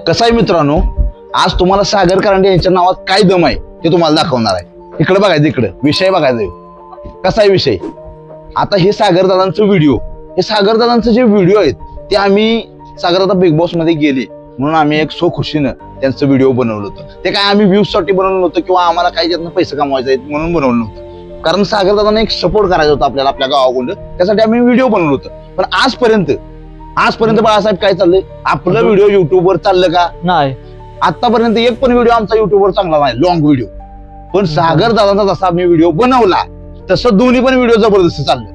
कसं आहे मित्रांनो, आज तुम्हाला सागर कारंडे यांच्या नावात काय दम आहे ते तुम्हाला दाखवणार आहे. इकडे बघायचं, इकडे विषय बघायचा. कसा आहे विषय? आता हे सागरदादांचं व्हिडिओ, हे सागरदादांचे जे व्हिडिओ आहेत ते आम्ही सागरदादा बिग बॉस मध्ये गेले म्हणून आम्ही एक सो खुशीनं त्यांचं व्हिडिओ बनवलं होतं. ते काय आम्ही व्ह्यूज साठी बनवलं नव्हतं किंवा आम्हाला काही त्यातनं पैसे कमवायचे आहेत म्हणून बनवलं नव्हतं. कारण सागरदादांना एक सपोर्ट करायचा होता आपल्याला आपल्या गावाकडून, त्यासाठी आम्ही व्हिडिओ बनवलं होतं. पण आजपर्यंत बाळासाहेब काय चाललंय? आपलं व्हिडिओ युट्यूबवर चाललं का? नाही. आतापर्यंत एक पण व्हिडिओ आमचा युट्यूबवर चांगला नाही, लॉंग व्हिडिओ. पण सागरदादांचा जसा आम्ही व्हिडिओ बनवला तसं दोन्ही पण व्हिडिओ जबरदस्त चाललं.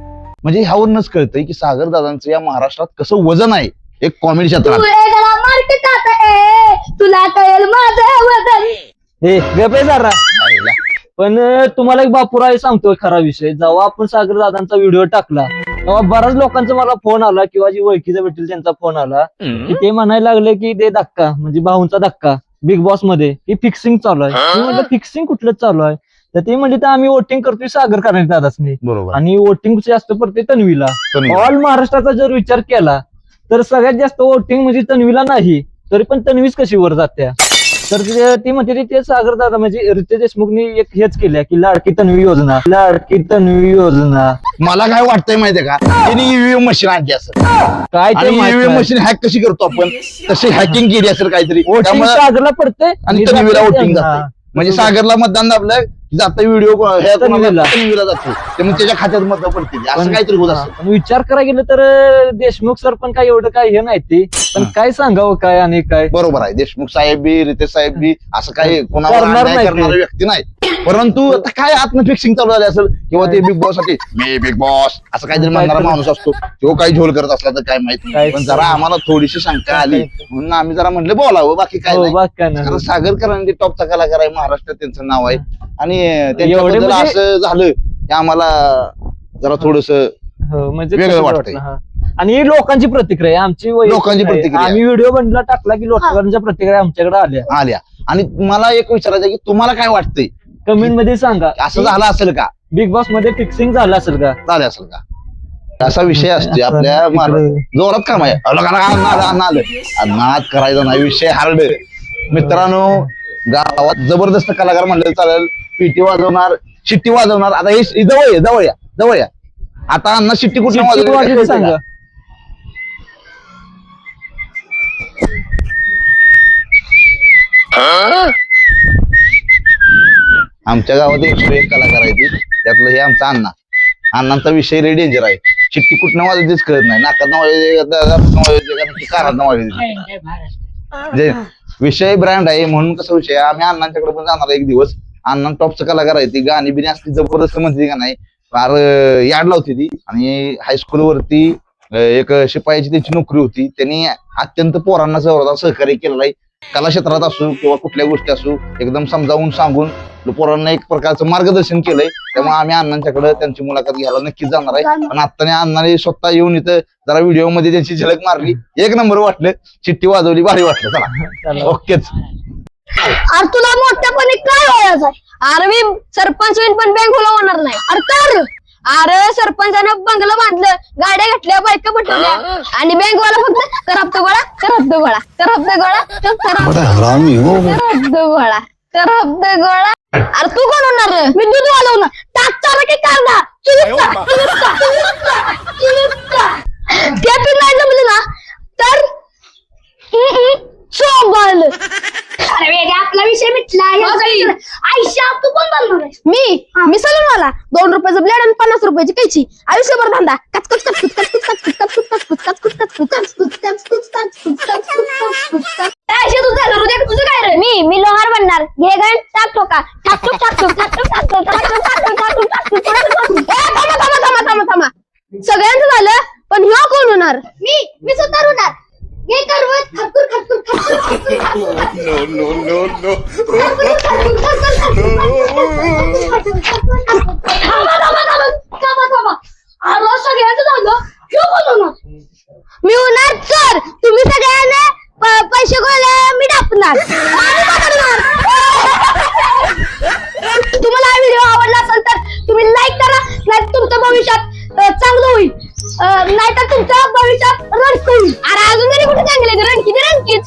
म्हणजे ह्यावरूनच कळतंय की सागरदादांचं या महाराष्ट्रात कसं वजन आहे एक कॉमेडी क्षेत्रात. तुला कळेल माझं वजन. हे गप्पे जरा. पण तुम्हाला एक बापूराय सांगतोय खरा विषय. जेव्हा आपण सागर दादांचा व्हिडिओ टाकला तेव्हा बऱ्याच लोकांचा मला फोन आला किंवा जी ओळखीचा भेटेल त्यांचा फोन आला की ते म्हणायला लागले की ते धक्का म्हणजे भाऊंचा धक्का बिग बॉस मध्ये ही फिक्सिंग चालू आहे. मी म्हटलं फिक्सिंग कुठलं चालू आहे? तर ते म्हणजे तर आम्ही वोटिंग करतोय सागर कारंडे दादासनी बरोबर. आणि वोटिंग जास्त पडते तन्वीला. ऑल महाराष्ट्राचा जर विचार केला तर सगळ्यात जास्त वोटिंग म्हणजे तन्वीला नाही, तरी पण तन्वीच कशी वर जात्या. तर ती म्हणते ते सागर दादा म्हणजे रितेश देशमुखनी एक हेच केल्या की लाडकी तन्वी योजना, लाडकी तन्वी योजना. मला काय वाटतंय माहितीये का, त्यांनी ईव्हीएम मशीन आणली असेल काय ते ईव्हीएम मशीन हॅक कशी करतो आपण तशी हॅकिंग केली असेल काहीतरी, वोटिंग त्यामुळे सागरला पडते आणि तन्वीला वोटिंग जाते. म्हणजे सागरला मतदान दाबलं जातं व्हिडिओ तन्वीला जातो, त्यामुळे त्याच्या खात्यात मत पडते असं काहीतरी होत असतं. पण विचार करायला गेलं तर देशमुख सर पण काय एवढं काय हे नाही ते, पण काय सांगावं काय आणि काय. बरोबर आहे, देशमुख साहेब बी रितेश साहेब बी असं काही कोणावर करणार अन्याय नाही करणारा ते. व्यक्ती नाही. परंतु आता काय आत्म फिक्सिंग चालू झाली असेल किंवा ते बिग बॉस साठी मी बिग बॉस असं काहीतरी म्हणणारा माणूस असतो, तो काही झोल करत असला तर काय माहित. पण जरा आम्हाला थोडीशी शंका आली म्हणून आम्ही जरा म्हणलं बोलावं, बाकी काय नाही. बाकी काय नाही. कारण सागर कारंडे टॉपचा कलाकार आहे, महाराष्ट्रात त्यांचं नाव आहे आणि एवढे त्यांच्याबद्दल म्हणजे- असं झालं की आम्हाला जरा थोडस हो, म्हणजे वेगळं तसंच वाटतंय. वाटलं, हा. आणि ही लोकांची प्रतिक्रिया आहे, आमची वैयक्तिक लोकांची आहे. प्रतिक्रिया. आम्ही व्हिडिओ बनला टाकला की लोकांच्या प्रतिक्रिया आमच्याकडे आल्या. आणि मला एक विचारायचं आहे की तुम्हाला काय वाटतंय, कमेंट मध्ये सांगा असं झालं असेल का, बिग बॉस मध्ये फिक्सिंग झालं असेल का? झालं असेल का? असा विषय असतो आपल्या जोरात काम आहे. नाद करायचा नाही, विषय हार्ड. मित्रांनो, गावात जबरदस्त कलाकार म्हणलं चालेल, पिटी वाजवणार, शिट्टी वाजवणार. आता हे जवळ या. आता अण्णा शिट्टी कुठली वाजवली सांगा. आमच्या गावात 101 कलाकार आहेत, त्यातलं हे आमचा अण्णांचा विषय लय डेंजर आहे. शिट्टी कुठनं वाजवतेच कळत नाही, नाकात वाजवते. विषय ब्रँड आहे म्हणून कसं विषय, आम्ही अण्णांच्याकडे पण जाणार एक दिवस. अण्णा टॉपचं कलाकार आहे, ती गाणी बिणी असली जबरदस्त म्हणते का नाही, फार याड लावते ती. आणि हायस्कूल वरती एक शिपायाची त्यांची नोकरी होती, त्यांनी अत्यंत पोरांना सहकार्य केलेलं आहे. कला क्षेत्रात असो किंवा कुठल्या गोष्टी असो, एकदम समजावून सांगून पोरांना एक प्रकारचं मार्गदर्शन केलंय. त्यामुळे आम्ही अण्णांच्याकडे त्यांची मुलाखत घ्यायला नक्कीच जाणार आहे. पण आता अण्णाने स्वतः येऊन इथं जरा व्हिडिओ मध्ये त्यांची झलक मारली, एक नंबर वाटलं, चिठ्ठी वाजवली, भारी वाटलं. चला ओकेच. अरे तुला मोठ्यापणे काय व्हायचं आहे? अरे मी सरपंच होईन पण बँक होणार नाही. अरे कर. अरे सरपंचानं बंगलं बांधलं, गाड्या घातल्या, बायका पटवल्या आणि बँकवाला फक्त कर हप्ता गोळा, कर हप्ता गोळा, कर हप्ता गोळा, कर हप्ता गोळा, कर हप्ता गोळा. अरे तू कोण होणार? मी दूध वाढवणार, टाकचा की काढणार, ते पण नाही जमलं ना तर सोबल. अरे वेगळा आपला विषय मिटला. आयुष्य तू कोण बोलणार? मी सलूनवाला. 2 रुपयाचं ब्लेड आणि 50 रुपयाची कैची. आयुष्यभर धंदा. कचकच कचकच कचकच कचकच कचकच कचकच कचकच तुझं काय रे? मी लोहार बनणार. घे गण टाकतो का? थांबा. सगळ्यांचं झालं पण ह्यो कोण होणार? मी सुद्धा होणार. घे करवत खरकुर खरकुर सगळ्यांचं झालं. मी होणार सर. तुम्ही सगळ्यांना पैसे गोळा, मी टाकणार. तुम्हाला हा व्हिडिओ आवडला असेल तर तुम्ही लाईक करा, नाही तुमचं भविष्यात चांगलं होईल, नाहीतर तुमच्या भविष्यात रडक होईल. अरे अजून तरी कुठे चांगले रणकीच